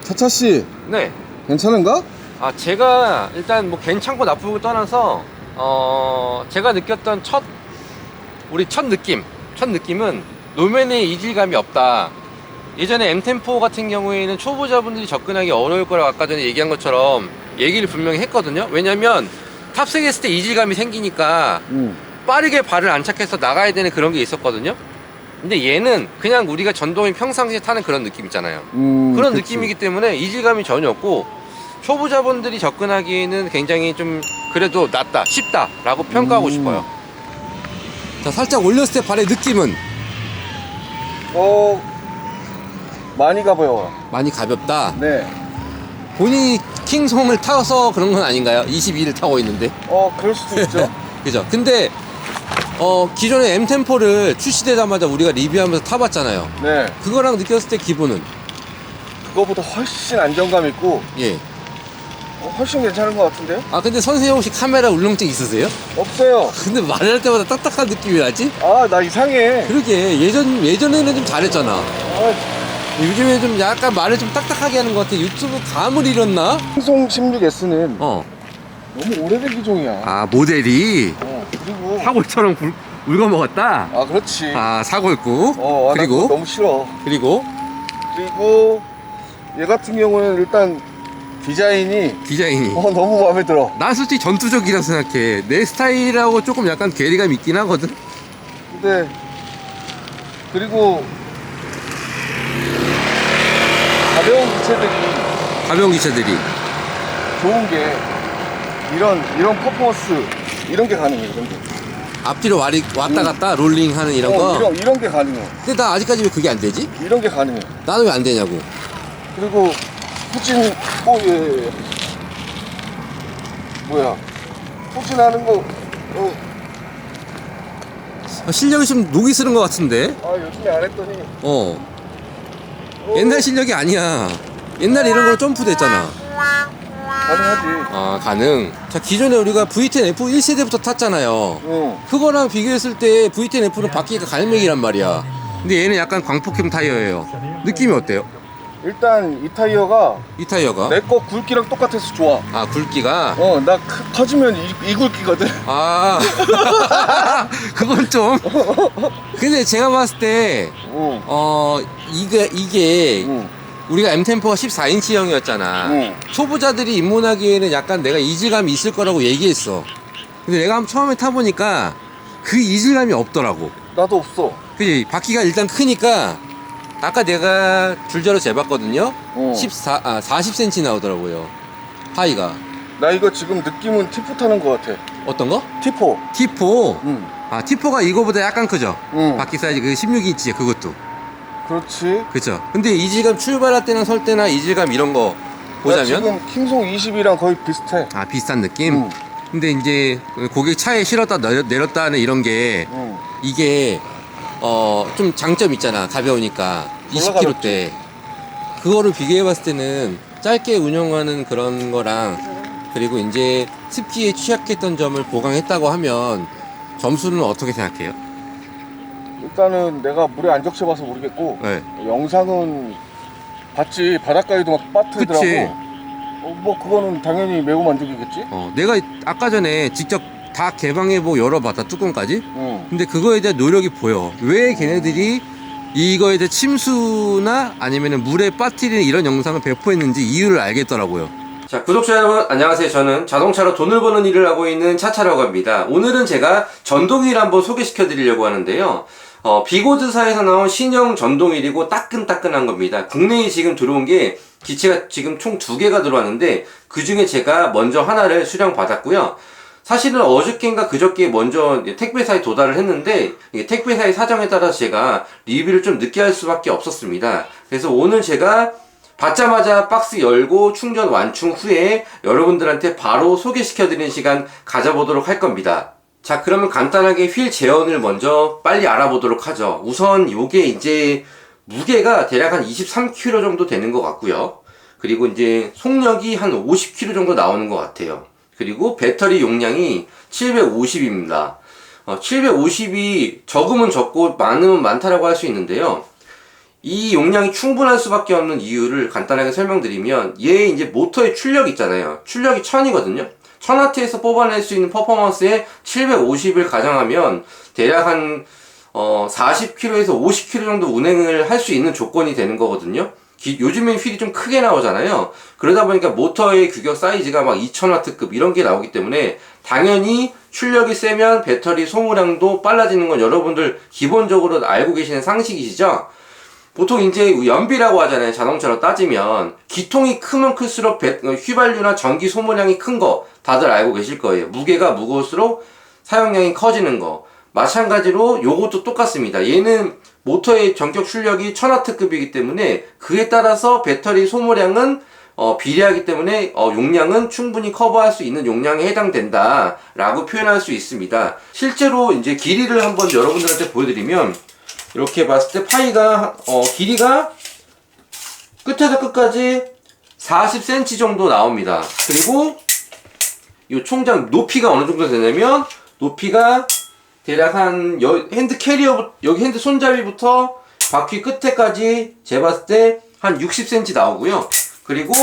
차차씨, 네. 괜찮은가? 제가 일단 뭐 괜찮고 나쁘고 떠나서 제가 느꼈던 첫 느낌은 노면의 이질감이 없다. 예전에 M템포 같은 경우에는 초보자분들이 접근하기 어려울 거라고 아까 전에 얘기한 것처럼 얘기를 분명히 했거든요. 왜냐면 탑승 했을 때 이질감이 생기니까 빠르게 발을 안착해서 나가야 되는 그런 게 있었거든요. 근데 얘는 그냥 우리가 전동이 평상시에 타는 그런 느낌 있잖아요. 그런 그치. 느낌이기 때문에 이질감이 전혀 없고 초보자분들이 접근하기에는 굉장히 좀 그래도 낫다, 쉽다 라고 평가하고 싶어요. 자, 살짝 올렸을 때 발의 느낌은? 많이 가벼워. 많이 가볍다. 네. 본인이 킹송을 타서 그런 건 아닌가요? 22를 타고 있는데. 그럴 수도 있죠. 그죠? 근데 기존에 M템포를 출시되자마자 우리가 리뷰하면서 타봤잖아요. 네. 그거랑 느꼈을 때 기분은? 그거보다 훨씬 안정감 있고, 예. 훨씬 괜찮은 것 같은데요? 근데 선생님 혹시 카메라 울렁증 있으세요? 없어요. 근데 말을 할 때마다 딱딱한 느낌이 나지? 나 이상해. 그러게 예전에는 좀 잘했잖아. 요즘에 좀 약간 말을 좀 딱딱하게 하는 것 같아. 유튜브 감을 잃었나? 킹송 16S는 너무 오래된 기종이야. 모델이 그리고 사골처럼 울거먹었다. 그렇지. 사골국. 나 그거 너무 싫어. 그리고 얘 같은 경우는 일단 디자인이 너무 마음에 들어. 난 솔직히 전투적이라 생각해. 내 스타일하고 조금 약간 괴리감 있긴 하거든. 근데 그리고 가벼운 기체들이 좋은 게 이런 퍼포먼스 이런 게 가능해. 이런 게 앞뒤로 왔다 갔다 롤링하는 이런 거. 이런 게 가능해. 근데 나 아직까지 왜 그게 안 되지? 이런 게 가능해. 나는 왜 안 되냐고. 그리고 후진 뭐야 후진하는 거 실력이 좀 녹이 쓰는 것 같은데. 요즘에 안 했더니 옛날 실력이 아니야. 옛날에 이런 거 점프됐잖아. 가능하지. 가능. 자, 기존에 우리가 V10F 1세대부터 탔잖아요. 그거랑 비교했을 때 V10F는 바퀴가 갈매기란 말이야. 근데 얘는 약간 광폭형 타이어예요. 느낌이 어때요? 일단 이 타이어가 내 거 굵기랑 똑같아서 좋아. 굵기가? 나 커지면 이 굵기거든. 그건 좀. 근데 제가 봤을 때 이게 우리가 M템포가 14인치형이었잖아. 초보자들이 입문하기에는 약간 내가 이질감이 있을 거라고 얘기했어. 근데 내가 처음에 타보니까 그 이질감이 없더라고. 나도 없어. 그치? 바퀴가 일단 크니까 아까 내가 줄자로 재봤거든요. 40cm 나오더라고요. 하이가. 나 이거 지금 느낌은 T4 타는 것 같아. 어떤 거? T4. T4? T4가 이거보다 약간 크죠? 바퀴 사이즈 16인치 그것도. 그렇지. 그쵸. 근데 이질감 출발할 때나 설 때나 이질감 이런 거 보자면 지금 킹송 20이랑 거의 비슷해. 비슷한 느낌? 근데 이제 고객 차에 실었다 내렸다 하는 이런 게 이게 좀 장점 있잖아. 가벼우니까 20kg대 그거를 비교해 봤을 때는 짧게 운영하는 그런 거랑 그리고 이제 습기에 취약했던 점을 보강했다고 하면 점수는 어떻게 생각해요? 일단은 내가 물에 안 적셔봐서 모르겠고 영상은 봤지. 바닷가에도 막 빠뜨리더라고. 그치. 뭐 그거는 당연히 매우 만족이겠지. 내가 아까 전에 직접 다 개방해보고 열어봤다 뚜껑까지. 근데 그거에 대한 노력이 보여. 왜 걔네들이 이거에 대해 침수나 아니면 물에 빠뜨리는 이런 영상을 배포했는지 이유를 알겠더라고요. 자, 구독자 여러분 안녕하세요. 저는 자동차로 돈을 버는 일을 하고 있는 차차라고 합니다. 오늘은 제가 전동휠 한번 소개시켜 드리려고 하는데요. 비고드사에서 나온 신형 전동휠이고 따끈따끈한 겁니다. 국내에 지금 들어온 게 기체가 지금 총 2개가 들어왔는데 그 중에 제가 먼저 하나를 수령 받았고요. 사실은 어저께인가 그저께 먼저 택배사에 도달을 했는데 택배사의 사정에 따라서 제가 리뷰를 좀 늦게 할 수밖에 없었습니다. 그래서 오늘 제가 받자마자 박스 열고 충전 완충 후에 여러분들한테 바로 소개시켜드리는 시간 가져보도록 할 겁니다. 자, 그러면 간단하게 휠 제원을 먼저 빨리 알아보도록 하죠. 우선 요게 이제 무게가 대략 한 23kg 정도 되는 것 같고요. 그리고 이제 속력이 한 50km 정도 나오는 것 같아요. 그리고 배터리 용량이 750입니다. 750이 적으면 적고 많으면 많다라고 할 수 있는데요. 이 용량이 충분할 수밖에 없는 이유를 간단하게 설명드리면, 얘 이제 모터의 출력 있잖아요. 출력이 1000이거든요. 1000W에서 뽑아낼 수 있는 퍼포먼스에 750을 가정하면 대략 한 40km에서 50km 정도 운행을 할 수 있는 조건이 되는 거거든요. 요즘엔 휠이 좀 크게 나오잖아요. 그러다 보니까 모터의 규격 사이즈가 막 2000W급 이런 게 나오기 때문에 당연히 출력이 세면 배터리 소모량도 빨라지는 건 여러분들 기본적으로 알고 계시는 상식이시죠? 보통 이제 연비라고 하잖아요. 자동차로 따지면 기통이 크면 클수록 휘발유나 전기 소모량이 큰 거 다들 알고 계실 거예요. 무게가 무거울수록 사용량이 커지는 거. 마찬가지로 요것도 똑같습니다. 얘는 모터의 전격 출력이 1000W급이기 때문에 그에 따라서 배터리 소모량은 비례하기 때문에 용량은 충분히 커버할 수 있는 용량에 해당된다 라고 표현할 수 있습니다. 실제로 이제 길이를 한번 여러분들한테 보여드리면, 이렇게 봤을 때 파이가 길이가 끝에서 끝까지 40cm 정도 나옵니다. 그리고 이 총장 높이가 어느 정도 되냐면, 높이가 대략 한 핸드 캐리어, 여기 핸드 손잡이부터 바퀴 끝에까지 재봤을 때 한 60cm 나오고요. 그리고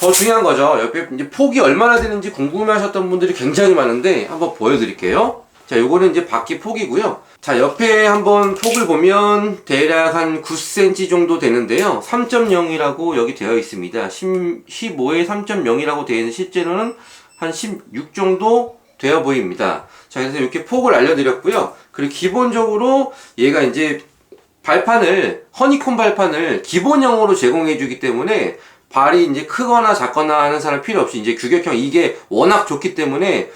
더 중요한 거죠. 옆에 이제 폭이 얼마나 되는지 궁금해 하셨던 분들이 굉장히 많은데 한번 보여드릴게요. 자, 요거는 이제 바퀴 폭이고요. 자, 옆에 한번 폭을 보면 대략 한 9cm 정도 되는데요. 3.0이라고 여기 되어 있습니다. 15에 3.0이라고 되어 있는, 실제로는 한 16 정도 되어 보입니다. 자, 그래서 이렇게 폭을 알려드렸고요. 그리고 기본적으로 얘가 이제 발판을, 허니콤 발판을 기본형으로 제공해주기 때문에 발이 이제 크거나 작거나 하는 사람 필요 없이 이제 규격형, 이게 워낙 좋기 때문에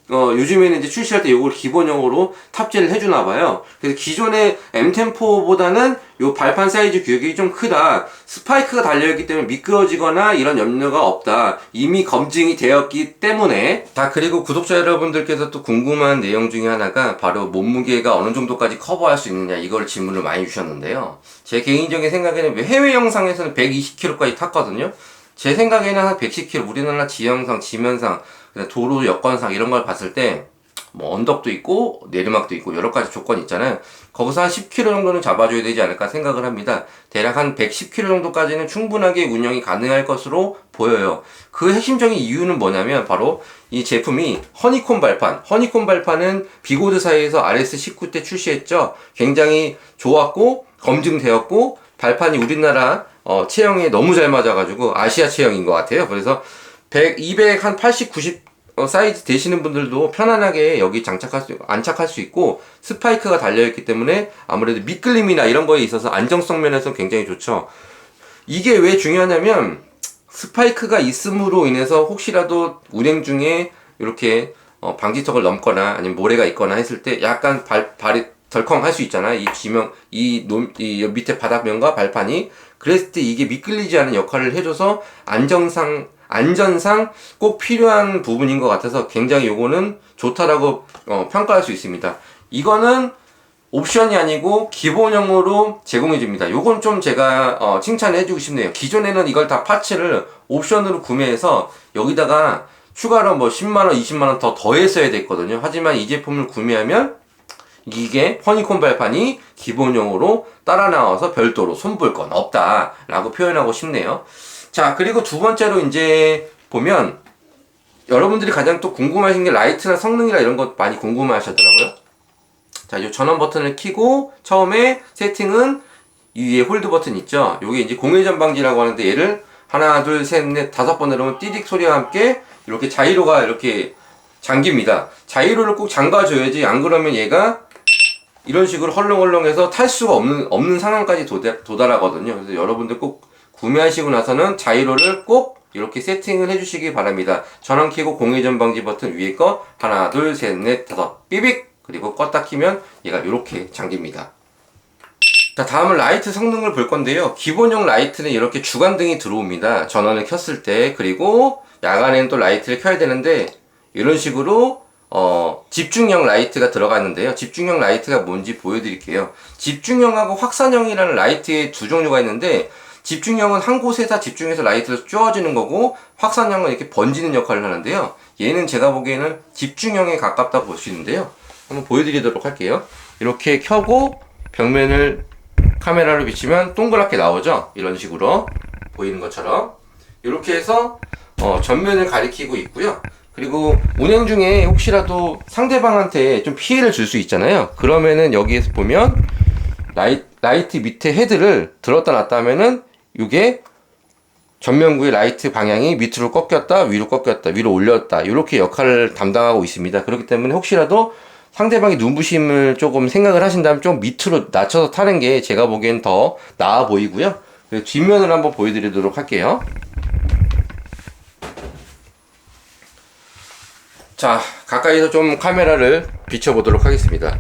요즘에는 이제 출시할 때 이걸 기본형으로 탑재를 해주나봐요. 그래서 기존의 M10-4보다는 요 발판 사이즈 규격이 좀 크다, 스파이크가 달려있기 때문에 미끄러지거나 이런 염려가 없다, 이미 검증이 되었기 때문에. 자, 그리고 구독자 여러분들께서 또 궁금한 내용 중에 하나가 바로 몸무게가 어느 정도까지 커버할 수 있느냐, 이걸 질문을 많이 주셨는데요. 제 개인적인 생각에는 해외 영상에서는 120km까지 탔거든요. 제 생각에는 한 110km, 우리나라 지형상, 지면상, 도로 여건상 이런 걸 봤을 때 뭐 언덕도 있고 내리막도 있고 여러 가지 조건이 있잖아요. 거기서 한 10km 정도는 잡아줘야 되지 않을까 생각을 합니다. 대략 한 110km 정도까지는 충분하게 운영이 가능할 것으로 보여요. 그 핵심적인 이유는 뭐냐면 바로 이 제품이 허니콤 발판. 허니콤 발판은 비고드사에서 RS19 때 출시했죠. 굉장히 좋았고 검증되었고 발판이 우리나라 체형에 너무 잘 맞아가지고 아시아 체형인 것 같아요. 그래서 100, 200, 한 80, 90 사이즈 되시는 분들도 편안하게 여기 안착할 수 있고, 스파이크가 달려있기 때문에 아무래도 미끌림이나 이런 거에 있어서 안정성 면에서 굉장히 좋죠. 이게 왜 중요하냐면, 스파이크가 있음으로 인해서 혹시라도 운행 중에 이렇게 방지턱을 넘거나 아니면 모래가 있거나 했을 때 약간 발이 덜컹 할 수 있잖아요. 이 밑에 바닥면과 발판이. 그랬을 때 이게 미끌리지 않은 역할을 해줘서 안전상 꼭 필요한 부분인 것 같아서 굉장히 요거는 좋다라고 평가할 수 있습니다. 이거는 옵션이 아니고 기본형으로 제공해 줍니다. 요건 좀 제가 칭찬해 주고 싶네요. 기존에는 이걸 다 파츠를 옵션으로 구매해서 여기다가 추가로 뭐 10만원, 20만원 더 더했어야 됐거든요. 하지만 이 제품을 구매하면 이게 허니콤 발판이 기본형으로 따라 나와서 별도로 손볼 건 없다 라고 표현하고 싶네요. 자, 그리고 두 번째로 이제 보면 여러분들이 가장 또 궁금하신 게 라이트나 성능이나 이런 것 많이 궁금해 하셨더라고요. 자, 이 전원 버튼을 켜고 처음에 세팅은 이 위에 홀드 버튼 있죠. 요게 이제 공회전 방지라고 하는데, 얘를 하나, 둘, 셋, 넷, 5번 누르면 띠딕 소리와 함께 이렇게 자이로가 이렇게 잠깁니다. 자이로를 꼭 잠가줘야지, 안 그러면 얘가 이런 식으로 헐렁헐렁해서 탈 수가 없는 상황까지 도달하거든요. 그래서 여러분들 꼭 구매하시고 나서는 자이로를 꼭 이렇게 세팅을 해주시기 바랍니다. 전원 켜고 공회전 방지 버튼 위에 거 하나, 둘, 셋, 넷, 5 삐빅, 그리고 껐다 키면 얘가 이렇게 잠깁니다. 자, 다음은 라이트 성능을 볼 건데요. 기본형 라이트는 이렇게 주간등이 들어옵니다. 전원을 켰을 때. 그리고 야간에는 또 라이트를 켜야 되는데 이런 식으로 집중형 라이트가 들어가는데요. 집중형 라이트가 뭔지 보여드릴게요. 집중형하고 확산형이라는 라이트의 두 종류가 있는데, 집중형은 한 곳에서 집중해서 라이트를 쬐어지는 거고, 확산형은 이렇게 번지는 역할을 하는데요. 얘는 제가 보기에는 집중형에 가깝다 볼 수 있는데요. 한번 보여드리도록 할게요. 이렇게 켜고 벽면을 카메라로 비치면 동그랗게 나오죠. 이런 식으로 보이는 것처럼 이렇게 해서 전면을 가리키고 있고요. 그리고 운행 중에 혹시라도 상대방한테 좀 피해를 줄 수 있잖아요. 그러면은 여기에서 보면 라이트 밑에 헤드를 들었다 놨다 하면은 이게 전면구의 라이트 방향이 밑으로 꺾였다, 위로 꺾였다, 위로 올렸다, 이렇게 역할을 담당하고 있습니다. 그렇기 때문에 혹시라도 상대방이 눈부심을 조금 생각을 하신다면 좀 밑으로 낮춰서 타는 게 제가 보기엔 더 나아 보이고요. 뒷면을 한번 보여드리도록 할게요. 자, 가까이서 좀 카메라를 비춰보도록 하겠습니다.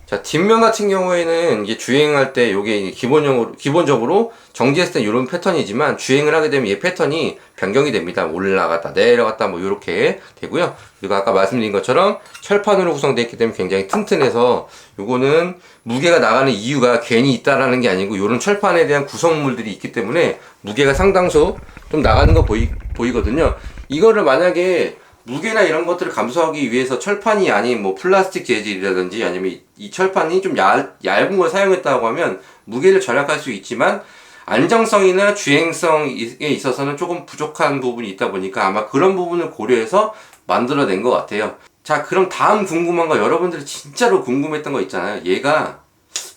자, 뒷면 같은 경우에는 이게 주행할 때 요게 기본적으로 정지했을 때 이런 패턴이지만 주행을 하게 되면 이 패턴이 변경이 됩니다. 올라갔다 내려갔다 뭐 이렇게 되고요. 그리고 아까 말씀드린 것처럼 철판으로 구성되어 있기 때문에 굉장히 튼튼해서 요거는 무게가 나가는 이유가 괜히 있다라는 게 아니고 요런 철판에 대한 구성물들이 있기 때문에 무게가 상당수 좀 나가는 거 보이거든요. 이거를 만약에 무게나 이런 것들을 감소하기 위해서 철판이 아닌 뭐 플라스틱 재질이라든지 아니면 이 철판이 좀 얇은 걸 사용했다고 하면 무게를 절약할 수 있지만 안정성이나 주행성에 있어서는 조금 부족한 부분이 있다 보니까 아마 그런 부분을 고려해서 만들어낸 것 같아요. 자, 그럼 다음 궁금한 거, 여러분들이 진짜로 궁금했던 거 있잖아요. 얘가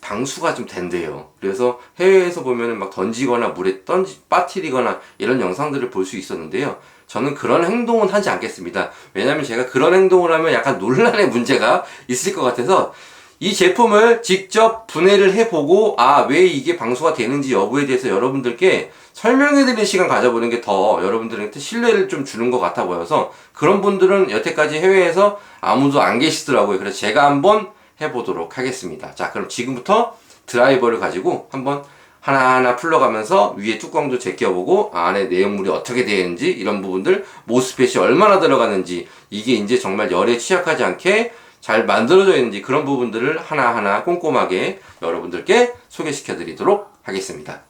방수가 좀 된대요. 그래서 해외에서 보면은 막 던지거나 물에 빠뜨리거나 이런 영상들을 볼 수 있었는데요. 저는 그런 행동은 하지 않겠습니다. 왜냐면 제가 그런 행동을 하면 약간 논란의 문제가 있을 것 같아서 이 제품을 직접 분해를 해보고 왜 이게 방수가 되는지 여부에 대해서 여러분들께 설명해드리는 시간 가져보는 게 더 여러분들한테 신뢰를 좀 주는 것 같아 보여서 그런 분들은 여태까지 해외에서 아무도 안 계시더라고요. 그래서 제가 한번 해보도록 하겠습니다. 자, 그럼 지금부터 드라이버를 가지고 한번 하나하나 풀러가면서 위에 뚜껑도 제껴보고 안에 내용물이 어떻게 되어 있는지 이런 부분들, 모스펫이 얼마나 들어가는지, 이게 이제 정말 열에 취약하지 않게 잘 만들어져 있는지 그런 부분들을 하나하나 꼼꼼하게 여러분들께 소개시켜 드리도록 하겠습니다.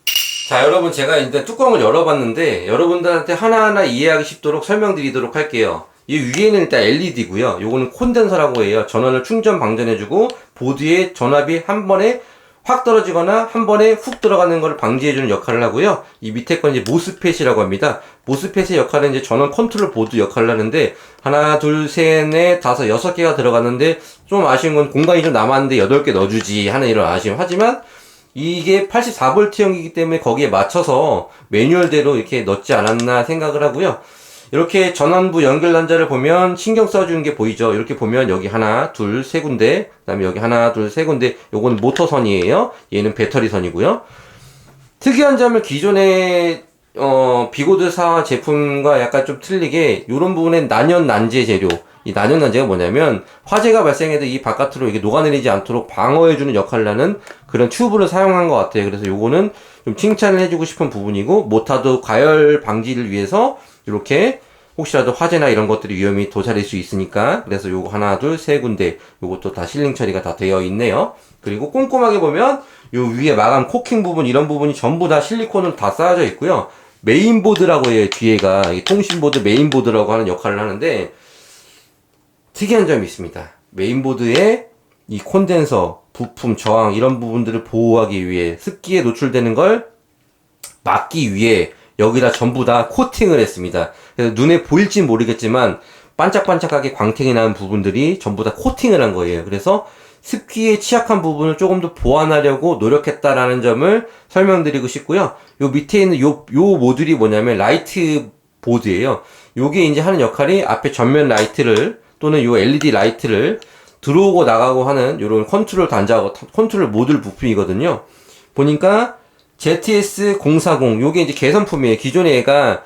자, 여러분, 제가 이제 뚜껑을 열어봤는데 여러분들한테 하나하나 이해하기 쉽도록 설명드리도록 할게요. 이 위에는 일단 LED고요. 요거는 콘덴서라고 해요. 전원을 충전 방전해주고 보드에 전압이 한 번에 확 떨어지거나 한 번에 훅 들어가는 것을 방지해주는 역할을 하고요. 이 밑에 건 이제 모스펫이라고 합니다. 모스펫의 역할은 이제 전원 컨트롤 보드 역할을 하는데 하나, 둘, 셋, 넷, 다섯, 6개가 들어갔는데 좀 아쉬운 건 공간이 좀 남았는데 8개 넣어주지 하는 이런 아쉬움. 하지만 이게 84V형이기 때문에 거기에 맞춰서 매뉴얼대로 이렇게 넣지 않았나 생각을 하고요. 이렇게 전원부 연결 단자를 보면 신경 써주는 게 보이죠. 이렇게 보면 여기 하나, 둘, 세 군데, 그 다음에 여기 하나, 둘, 세 군데, 요건 모터선이에요. 얘는 배터리선이고요. 특이한 점은 기존의 비고드사 제품과 약간 좀 틀리게 요런 부분엔 난연 난제 재료, 이 난연 난제가 뭐냐면 화재가 발생해도 이 바깥으로 이게 녹아내리지 않도록 방어해주는 역할을 하는 그런 튜브를 사용한 것 같아요. 그래서 요거는 좀 칭찬을 해주고 싶은 부분이고, 모타도 가열 방지를 위해서 이렇게 혹시라도 화재나 이런 것들이 위험이 도달할 수 있으니까, 그래서 요거 하나, 둘, 세 군데 요것도 다 실링 처리가 다 되어 있네요. 그리고 꼼꼼하게 보면 요 위에 마감 코킹 부분, 이런 부분이 전부 다 실리콘으로 다 쌓여져 있고요. 메인보드라고 해요. 뒤에가 통신보드 메인보드라고 하는 역할을 하는데 특이한 점이 있습니다. 메인보드에 이 콘덴서, 부품, 저항 이런 부분들을 보호하기 위해, 습기에 노출되는 걸 막기 위해 여기다 전부 다 코팅을 했습니다. 그래서 눈에 보일진 모르겠지만 반짝반짝하게 광택이 나는 부분들이 전부 다 코팅을 한 거예요. 그래서 습기에 취약한 부분을 조금 더 보완하려고 노력했다라는 점을 설명드리고 싶고요. 요 밑에 있는 요 모듈이 뭐냐면 라이트 보드예요. 요게 이제 하는 역할이 앞에 전면 라이트를 또는 요 LED 라이트를 들어오고 나가고 하는 요런 컨트롤 단자하고 컨트롤 모듈 부품이거든요. 보니까 ZS040 요게 이제 개선품이에요. 기존에 얘가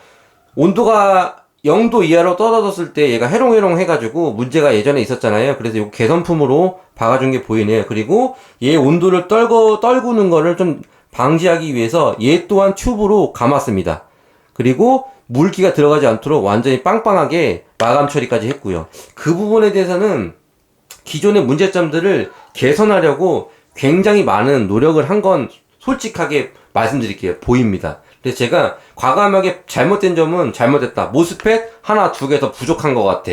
온도가 0도 이하로 떨어졌을 때 얘가 해롱해롱 해가지고 문제가 예전에 있었잖아요. 그래서 요 개선품으로 박아준 게 보이네요. 그리고 얘 온도를 떨구는 거를 좀 방지하기 위해서 얘 또한 튜브로 감았습니다. 그리고 물기가 들어가지 않도록 완전히 빵빵하게 마감 처리까지 했고요. 그 부분에 대해서는 기존의 문제점들을 개선하려고 굉장히 많은 노력을 한 건 솔직하게 말씀드릴게요. 보입니다. 그래서 제가 과감하게 잘못된 점은 잘못했다. 모스펫 하나, 두 개 더 부족한 것 같아.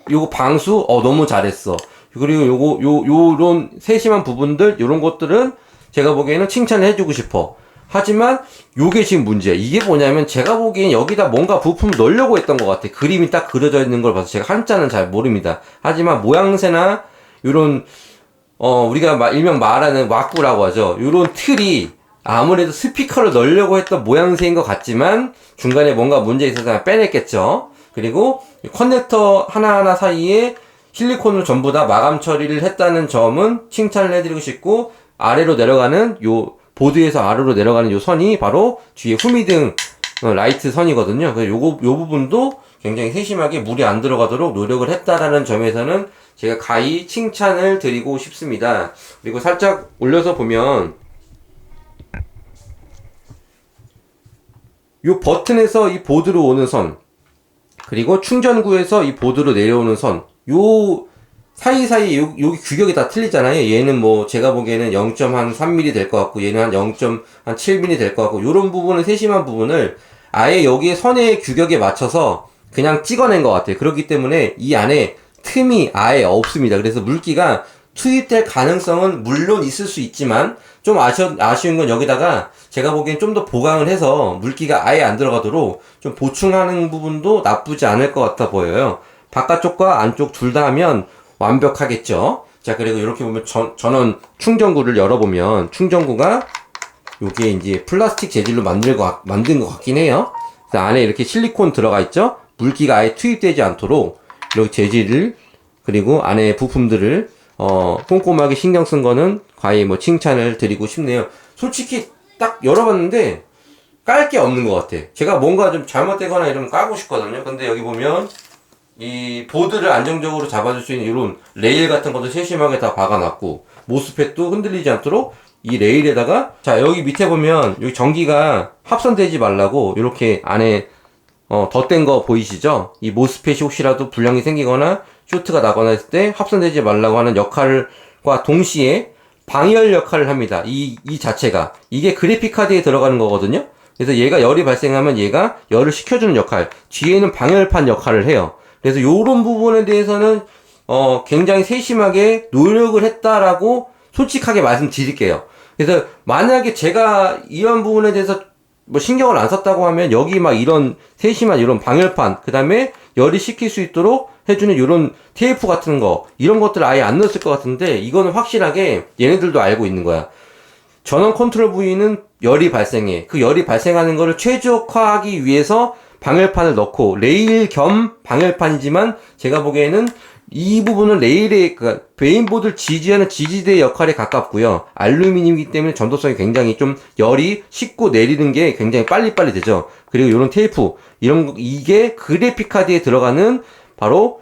요거 방수, 너무 잘했어. 그리고 요런 세심한 부분들, 요런 것들은 제가 보기에는 칭찬을 해주고 싶어. 하지만 요게 지금 문제야. 이게 뭐냐면 제가 보기엔 여기다 뭔가 부품을 넣으려고 했던 것 같아. 그림이 딱 그려져 있는 걸 봐서 제가 한자는 잘 모릅니다. 하지만 모양새나 요런 우리가 일명 말하는 왁구라고 하죠. 요런 틀이 아무래도 스피커를 넣으려고 했던 모양새인 것 같지만 중간에 뭔가 문제 있어서 빼냈겠죠. 그리고 커넥터 하나하나 사이에 실리콘으로 전부 다 마감 처리를 했다는 점은 칭찬을 해드리고 싶고, 아래로 내려가는 요 보드에서 아래로 내려가는 요 선이 바로 뒤에 후미등 라이트 선이거든요. 그래서 요 부분도 굉장히 세심하게 물이 안 들어가도록 노력을 했다라는 점에서는 제가 가히 칭찬을 드리고 싶습니다. 그리고 살짝 올려서 보면 요 버튼에서 이 보드로 오는 선, 그리고 충전구에서 이 보드로 내려오는 선, 요 사이사이 여기 규격이 다 틀리잖아요. 얘는 뭐 제가 보기에는 0.3mm 될 것 같고, 얘는 한 0.7mm 될 것 같고, 요런 부분은 세심한 부분을 아예 여기에 선의 규격에 맞춰서 그냥 찍어낸 것 같아요. 그렇기 때문에 이 안에 틈이 아예 없습니다. 그래서 물기가 투입될 가능성은 물론 있을 수 있지만, 좀 아쉬운 건 여기다가 제가 보기엔 좀 더 보강을 해서 물기가 아예 안 들어가도록 좀 보충하는 부분도 나쁘지 않을 것 같아 보여요. 바깥쪽과 안쪽 둘 다 하면 완벽하겠죠. 자, 그리고 이렇게 보면 전원 충전구를 열어보면 충전구가 요게 이제 플라스틱 재질로 만든 것 같긴 해요. 그래서 안에 이렇게 실리콘 들어가 있죠. 물기가 아예 투입되지 않도록 이렇게 재질을, 그리고 안에 부품들을 꼼꼼하게 신경 쓴 거는 과히 뭐 칭찬을 드리고 싶네요. 솔직히 딱 열어봤는데 깔 게 없는 것 같아. 제가 뭔가 좀 잘못되거나 이러면 까고 싶거든요. 근데 여기 보면 이 보드를 안정적으로 잡아줄 수 있는 이런 레일 같은 것도 세심하게 다 박아놨고, 모스펫도 흔들리지 않도록 이 레일에다가, 자, 여기 밑에 보면 여기 전기가 합선되지 말라고 이렇게 안에 덧댄 거 보이시죠? 이 모스펫이 혹시라도 불량이 생기거나 쇼트가 나거나 했을 때 합선되지 말라고 하는 역할과 동시에 방열 역할을 합니다. 이 자체가. 이게 그래픽카드에 들어가는 거거든요? 그래서 얘가 열이 발생하면 얘가 열을 식혀주는 역할, 뒤에는 방열판 역할을 해요. 그래서 요런 부분에 대해서는 굉장히 세심하게 노력을 했다라고 솔직하게 말씀드릴게요. 그래서 만약에 제가 이런 부분에 대해서 뭐 신경을 안 썼다고 하면 여기 막 이런 세심한 이런 방열판, 그 다음에 열이 식힐 수 있도록 해주는 이런 테이프 같은 거, 이런 것들 아예 안 넣었을 것 같은데, 이거는 확실하게 얘네들도 알고 있는 거야. 전원 컨트롤 부위는 열이 발생해. 그 열이 발생하는 거를 최적화하기 위해서 방열판을 넣고, 레일 겸 방열판이지만 제가 보기에는 이 부분은 레일의 메인보드를 지지하는 지지대 역할에 가깝고요. 알루미늄이기 때문에 전도성이 굉장히 좀 열이 식고 내리는 게 굉장히 빨리빨리 되죠. 그리고 이런 테이프, 이게 그래픽카드에 들어가는 바로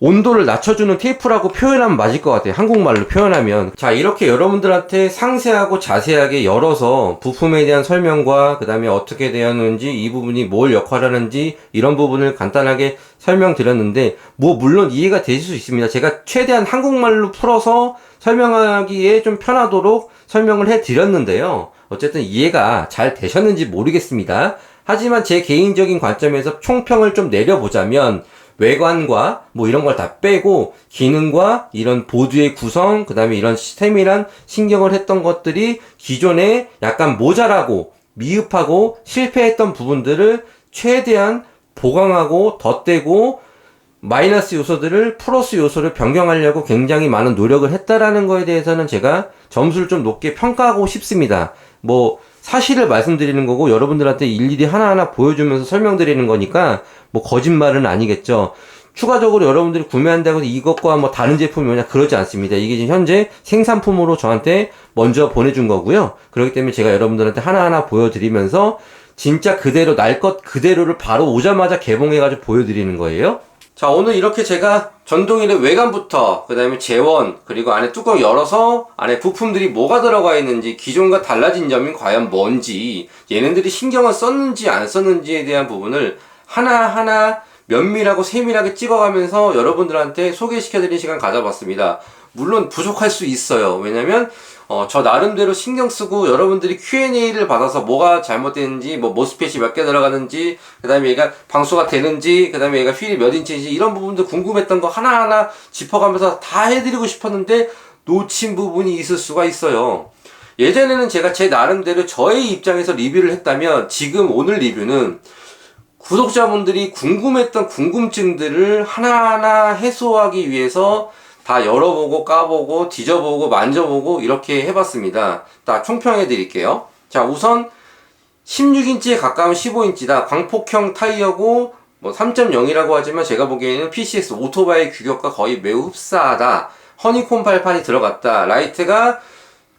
온도를 낮춰주는 테이프라고 표현하면 맞을 것 같아요. 한국말로 표현하면. 자, 이렇게 여러분들한테 상세하고 자세하게 열어서 부품에 대한 설명과 그 다음에 어떻게 되었는지, 이 부분이 뭘 역할을 하는지, 이런 부분을 간단하게 설명드렸는데, 뭐 물론 이해가 되실 수 있습니다. 제가 최대한 한국말로 풀어서 설명하기에 좀 편하도록 설명을 해드렸는데요. 어쨌든 이해가 잘 되셨는지 모르겠습니다. 하지만 제 개인적인 관점에서 총평을 좀 내려보자면, 외관과 뭐 이런 걸 다 빼고 기능과 이런 보드의 구성, 그 다음에 이런 세밀한 신경을 했던 것들이 기존에 약간 모자라고 미흡하고 실패했던 부분들을 최대한 보강하고 덧대고 마이너스 요소들을 플러스 요소를 변경하려고 굉장히 많은 노력을 했다라는 거에 대해서는 제가 점수를 좀 높게 평가하고 싶습니다. 뭐 사실을 말씀드리는 거고 여러분들한테 일일이 하나하나 보여주면서 설명드리는 거니까 뭐 거짓말은 아니겠죠. 추가적으로 여러분들이 구매한다고 해서 이것과 뭐 다른 제품이 뭐냐, 그러지 않습니다. 이게 지금 현재 생산품으로 저한테 먼저 보내준 거고요. 그렇기 때문에 제가 여러분들한테 하나하나 보여드리면서 진짜 그대로 날 것 그대로를 바로 오자마자 개봉해가지고 보여드리는 거예요. 자, 오늘 이렇게 제가 전동휠의 외관부터, 그 다음에 재원, 그리고 안에 뚜껑 열어서 안에 부품들이 뭐가 들어가 있는지, 기존과 달라진 점이 과연 뭔지, 얘네들이 신경을 썼는지 안 썼는지에 대한 부분을 하나하나 면밀하고 세밀하게 찍어가면서 여러분들한테 소개시켜드리는 시간 가져봤습니다. 물론 부족할 수 있어요. 왜냐면 저 나름대로 신경 쓰고 여러분들이 Q&A를 받아서 뭐가 잘못됐는지, 뭐 모스펫이 몇 개 들어가는지, 그 다음에 얘가 방수가 되는지, 그 다음에 얘가 휠이 몇 인치인지, 이런 부분들 궁금했던 거 하나하나 짚어가면서 다 해드리고 싶었는데 놓친 부분이 있을 수가 있어요. 예전에는 제가 제 나름대로 저의 입장에서 리뷰를 했다면 지금 오늘 리뷰는 구독자분들이 궁금했던 궁금증들을 하나하나 해소하기 위해서 다 열어보고 까보고 뒤져보고 만져보고 이렇게 해봤습니다. 딱 총평해 드릴게요. 자, 우선 16인치에 가까운 15인치다. 광폭형 타이어고 뭐 3.0이라고 하지만 제가 보기에는 PCX 오토바이 규격과 거의 매우 흡사하다. 허니콤 발판이 들어갔다. 라이트가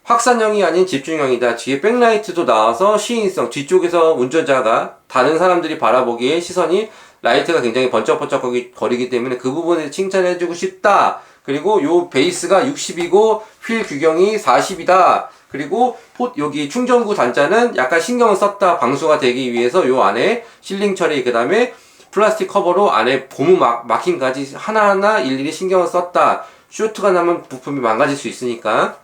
확산형이 아닌 집중형이다. 뒤에 백라이트도 나와서 시인성, 뒤쪽에서 운전자가 다른 사람들이 바라보기에 시선이 라이트가 굉장히 번쩍번쩍 거리기 때문에 그 부분에 칭찬해주고 싶다. 그리고 요 베이스가 60이고 휠 규경이 40이다. 그리고 여기 충전구 단자는 약간 신경을 썼다. 방수가 되기 위해서 요 안에 실링 처리, 그 다음에 플라스틱 커버로 안에 고무 마킹까지 하나하나 일일이 신경을 썼다. 쇼트가 나면 부품이 망가질 수 있으니까.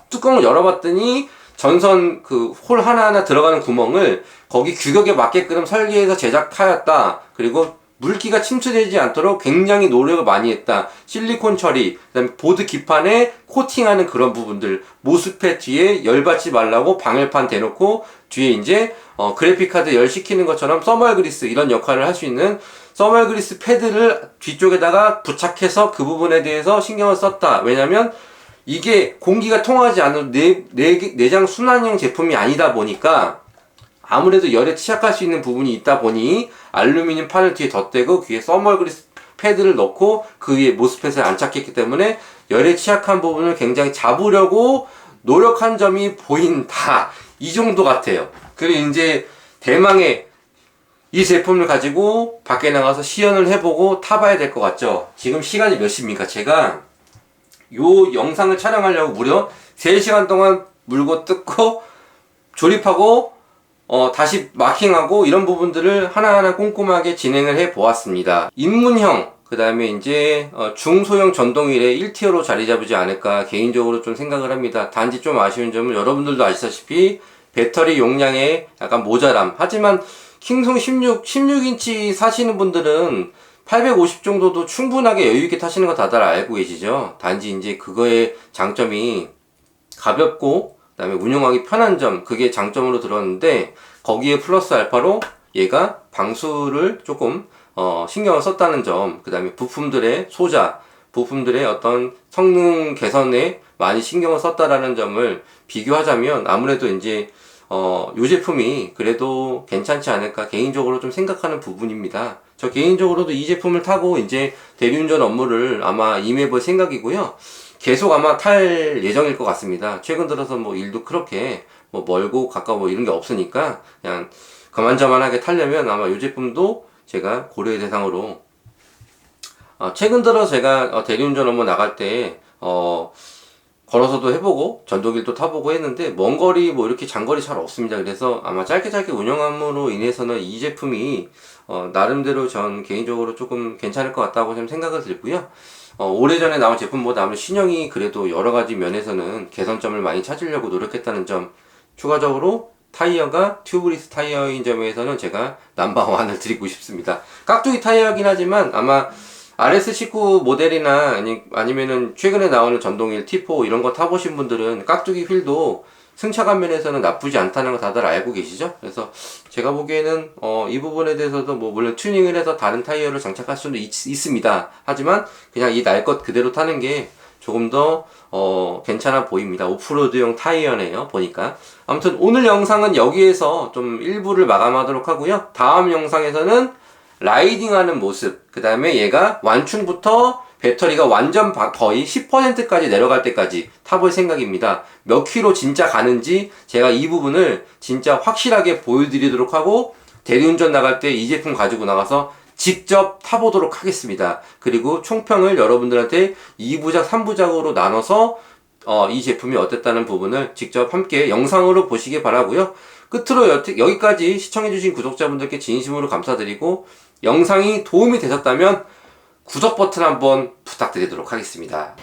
뚜껑을 열어봤더니 전선 그 홀 하나하나 들어가는 구멍을 거기 규격에 맞게끔 설계해서 제작하였다. 그리고 물기가 침투되지 않도록 굉장히 노력을 많이 했다. 실리콘 처리, 그다음에 보드 기판에 코팅하는 그런 부분들, 모스펫 뒤에 열받지 말라고 방열판 대놓고 뒤에 이제 그래픽카드 열시키는 것처럼 서멀 그리스 이런 역할을 할 수 있는 서멀 그리스 패드를 뒤쪽에다가 부착해서 그 부분에 대해서 신경을 썼다. 왜냐면 이게 공기가 통하지 않은 내장 순환형 제품이 아니다 보니까 아무래도 열에 취약할 수 있는 부분이 있다 보니 알루미늄 판을 뒤에 덧대고 귀에 서멀 그리스 패드를 넣고 그 위에 모스펫을 안착했기 때문에 열에 취약한 부분을 굉장히 잡으려고 노력한 점이 보인다. 이 정도 같아요. 그리고 이제 대망의 이 제품을 가지고 밖에 나가서 시연을 해보고 타봐야 될 것 같죠. 지금 시간이 몇 시입니까? 제가 요 영상을 촬영하려고 무려 3시간 동안 물고 뜯고 조립하고 다시 마킹하고 이런 부분들을 하나하나 꼼꼼하게 진행을 해 보았습니다. 입문형, 그 다음에 이제 중소형 전동휠에 1티어로 자리 잡지 않을까 개인적으로 좀 생각을 합니다. 단지 좀 아쉬운 점은 여러분들도 아시다시피 배터리 용량의 약간 모자람. 하지만 킹송 16인치 사시는 분들은 850 정도도 충분하게 여유있게 타시는 거 다들 알고 계시죠? 단지 이제 그거의 장점이 가볍고 그 다음에 운용하기 편한 점, 그게 장점으로 들었는데 거기에 플러스 알파로 얘가 방수를 조금 신경을 썼다는 점, 그 다음에 부품들의 소자, 부품들의 어떤 성능 개선에 많이 신경을 썼다라는 점을 비교하자면 아무래도 이제 이 제품이 그래도 괜찮지 않을까 개인적으로 좀 생각하는 부분입니다. 저 개인적으로도 이 제품을 타고 이제 대리운전 업무를 아마 임해볼 생각이고요. 계속 아마 탈 예정일 것 같습니다. 최근 들어서 뭐 일도 그렇게 뭐 멀고 가까워 뭐 이런 게 없으니까 그냥 그만저만하게 타려면 아마 이 제품도 제가 고려의 대상으로 최근 들어 제가 대리운전 업무 나갈 때 걸어서도 해보고 전동길도 타보고 했는데 먼 거리 뭐 이렇게 장거리 잘 없습니다. 그래서 아마 짧게 운영함으로 인해서는 이 제품이 나름대로 전 개인적으로 조금 괜찮을 것 같다고 좀 생각을 들고요. 오래전에 나온 제품보다 아무래도 신형이 그래도 여러가지 면에서는 개선점을 많이 찾으려고 노력했다는 점, 추가적으로 타이어가 튜브리스 타이어인 점에서는 제가 넘버원을 드리고 싶습니다. 깍두기 타이어이긴 하지만 아마 RS19 모델이나 아니면은 최근에 나오는 전동휠 T4 이런 거 타보신 분들은 깍두기 휠도 승차감 면에서는 나쁘지 않다는 거 다들 알고 계시죠? 그래서 제가 보기에는 이 부분에 대해서도 뭐 물론 튜닝을 해서 다른 타이어를 장착할 수는 있습니다. 하지만 그냥 이 날 것 그대로 타는 게 조금 더 괜찮아 보입니다. 오프로드용 타이어네요, 보니까. 아무튼 오늘 영상은 여기에서 좀 일부를 마감하도록 하고요. 다음 영상에서는 라이딩하는 모습, 그 다음에 얘가 완충부터 배터리가 완전 거의 10%까지 내려갈 때까지 타볼 생각입니다. 몇 킬로 진짜 가는지 제가 이 부분을 진짜 확실하게 보여드리도록 하고 대리운전 나갈 때 이 제품 가지고 나가서 직접 타보도록 하겠습니다. 그리고 총평을 여러분들한테 2부작, 3부작으로 나눠서 이 제품이 어땠다는 부분을 직접 함께 영상으로 보시기 바라고요. 끝으로 여기까지 시청해주신 구독자분들께 진심으로 감사드리고 영상이 도움이 되셨다면 구독 버튼 한번 부탁드리도록 하겠습니다.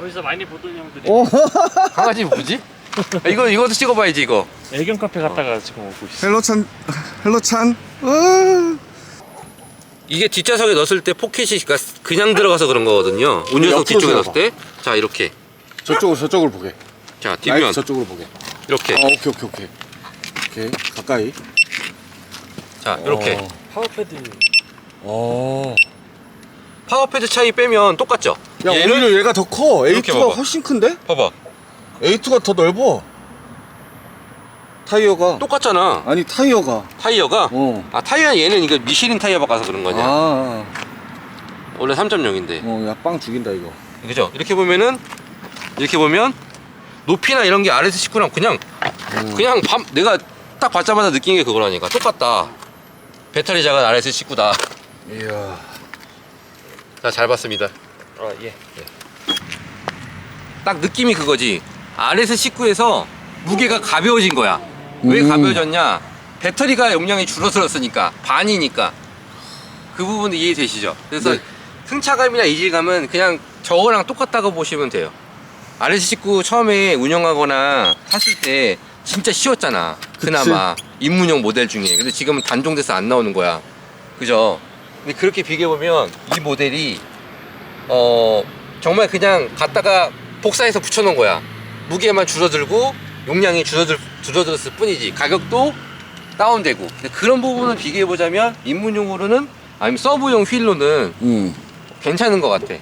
어디서 많이 보던 형들이 강아지 뭐지? 이것도 찍어봐야지 이거. 애견 카페 갔다가 지금 오고 있어. 헬로찬. 이게 뒷좌석에 넣었을 때 포켓이 그냥 들어가서 그런 거거든요. 운전석 뒤쪽에 넣었을 때. 자, 이렇게 저쪽으로 보게. 자, 뒷면 라이트 저쪽으로 보게. 이렇게. 오케이. 가까이. 자, 이렇게. 파워패드 파워패드 차이 빼면 똑같죠? 야, 오히려 얘가 더 커. 이렇게 A2가 봐봐. 훨씬 큰데? 봐봐. A2가 더 넓어. 타이어가. 똑같잖아. 아니, 타이어가. 타이어가? 아, 타이어 얘는 이거 미쉐린 타이어 바꿔서 그런 거냐? 원래 3.0인데. 야, 빵 죽인다, 이거. 그죠? 이렇게 보면은, 이렇게 보면 높이나 이런 게 RS19랑 그냥 내가 딱 받자마자 느낀 게 그거라니까. 똑같다. 배터리 작은 RS19다. 이야. 자, 잘 봤습니다. 예. 딱 느낌이 그거지. RS19에서 무게가 가벼워진 거야. 왜 가벼워졌냐? 배터리가 용량이 줄어들었으니까, 반이니까. 그 부분 이해되시죠? 그래서 네. 승차감이나 이질감은 그냥 저거랑 똑같다고 보시면 돼요. RS19 처음에 운영하거나 탔을 때 진짜 쉬웠잖아. 그나마 입문용 모델 중에. 근데 지금은 단종돼서 안 나오는 거야. 그죠? 근데 그렇게 비교해보면 이 모델이 정말 그냥 갖다가 복사해서 붙여놓은 거야. 무게만 줄어들고 용량이 줄어들었을 뿐이지. 가격도 다운되고. 근데 그런 부분을 비교해보자면 입문용으로는 아니면 서브용 휠로는 괜찮은 것 같아.